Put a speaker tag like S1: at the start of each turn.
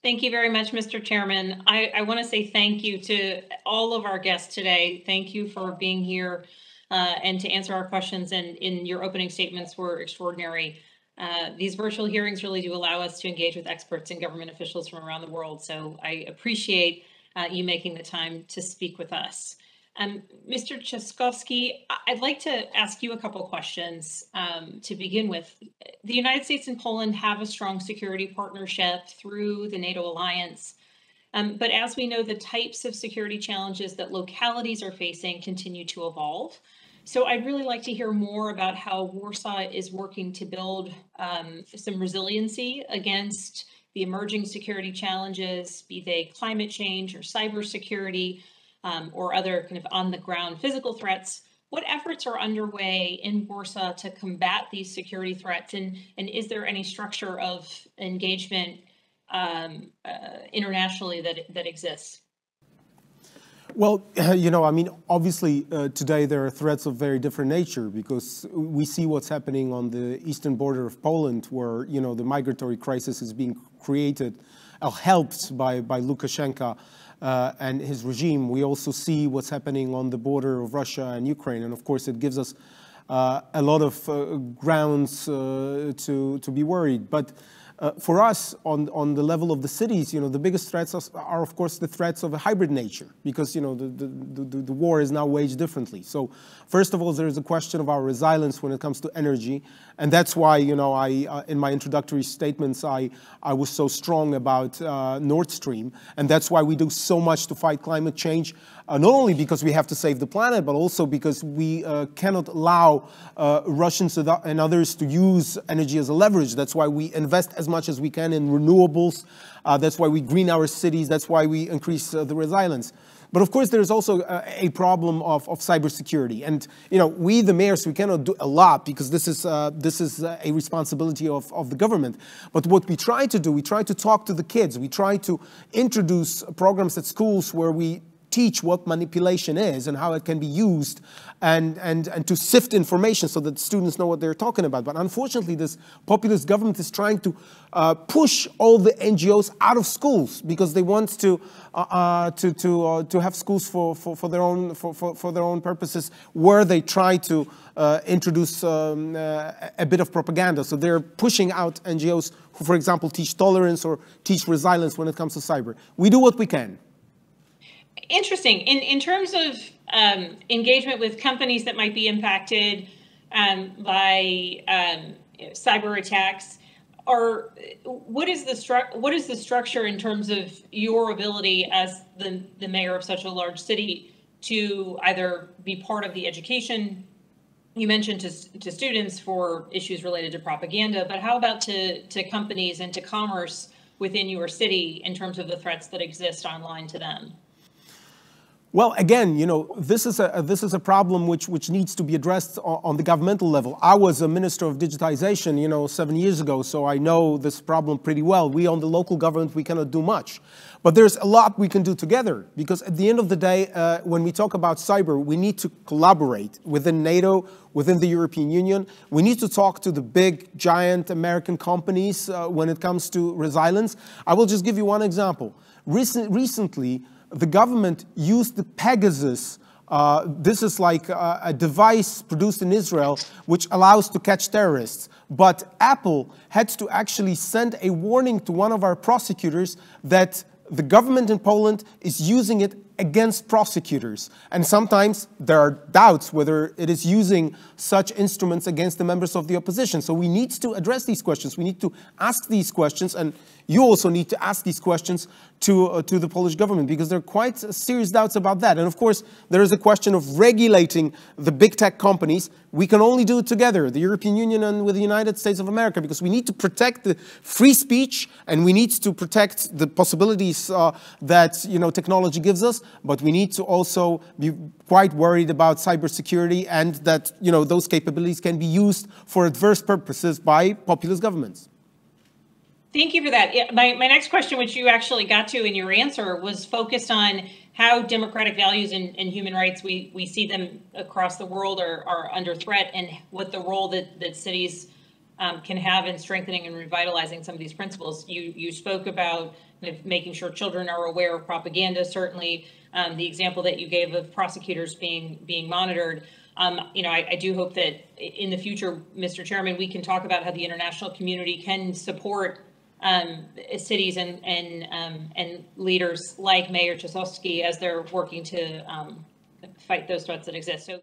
S1: Thank you very much, Mr. Chairman. I want to say thank you to all of our guests today. Thank you for being here and to answer our questions. And in your opening statements were extraordinary. These virtual hearings really do allow us to engage with experts and government officials from around the world. So I appreciate you making the time to speak with us. Mr. Trzaskowski, I'd like to ask you a couple questions to begin with. The United States and Poland have a strong security partnership through the NATO alliance. But as we know, the types of security challenges that localities are facing continue to evolve. So I'd really like to hear more about how Warsaw is working to build some resiliency against the emerging security challenges, be they climate change or cybersecurity, or other kind of on the ground physical threats. What efforts are underway in Warsaw to combat these security threats? And is there any structure of engagement internationally that exists?
S2: Well, I mean, obviously, today there are threats of very different nature because we see what's happening on the eastern border of Poland, where, the migratory crisis is being created, helped by Lukashenko and his regime. We also see what's happening on the border of Russia and Ukraine. And of course, it gives us a lot of grounds to be worried. But for us, on the level of the cities, the biggest threats are, of course, the threats of a hybrid nature, because the war is now waged differently. So, first of all, there is a question of our resilience when it comes to energy, and that's why I in my introductory statements I was so strong about Nord Stream, and that's why we do so much to fight climate change. Not only because we have to save the planet, but also because we cannot allow Russians and others to use energy as a leverage. That's why we invest as much as we can in renewables. That's why we green our cities. That's why we increase the resilience. But of course, there's also a problem of cybersecurity. And we, the mayors, we cannot do a lot because this is a responsibility of the government. But what we try to do, we try to talk to the kids. We try to introduce programs at schools where we teach what manipulation is and how it can be used, and to sift information so that students know what they're talking about. But unfortunately, this populist government is trying to push all the NGOs out of schools because they want to have schools for their own purposes, where they try to introduce a bit of propaganda. So they're pushing out NGOs who, for example, teach tolerance or teach resilience when it comes to cyber. We do what we can.
S1: Interesting. In terms of engagement with companies that might be impacted by cyber attacks, what is the structure in terms of your ability as the mayor of such a large city to either be part of the education you mentioned to students for issues related to propaganda, but how about to companies and to commerce within your city in terms of the threats that exist online to them?
S2: Well, again, this is a problem which needs to be addressed on the governmental level. I was a minister of digitization, 7 years ago, so I know this problem pretty well. We, on the local government, we cannot do much. But there's a lot we can do together, because at the end of the day, when we talk about cyber, we need to collaborate within NATO, within the European Union. We need to talk to the big, giant American companies when it comes to resilience. I will just give you one example. Recently, the government used the Pegasus. This is like a device produced in Israel which allows to catch terrorists. But Apple had to actually send a warning to one of our prosecutors that the government in Poland is using it against prosecutors. And sometimes there are doubts whether it is using such instruments against the members of the opposition. So we need to address these questions. We need to ask these questions, and you also need to ask these questions to the Polish government, because there are quite serious doubts about that. And of course, there is a question of regulating the big tech companies. We can only do it together, the European Union and with the United States of America, because we need to protect the free speech, and we need to protect the possibilities that technology gives us. But we need to also be quite worried about cybersecurity, and that those capabilities can be used for adverse purposes by populist governments.
S1: Thank you for that. My next question, which you actually got to in your answer, was focused on how democratic values and human rights, we see them across the world, are under threat, and what the role that cities can have in strengthening and revitalizing some of these principles. You spoke about of making sure children are aware of propaganda. Certainly, the example that you gave of prosecutors being monitored. I do hope that in the future, Mr. Chairman, we can talk about how the international community can support cities and leaders like Mayor Chesovsky as they're working to fight those threats that exist. So.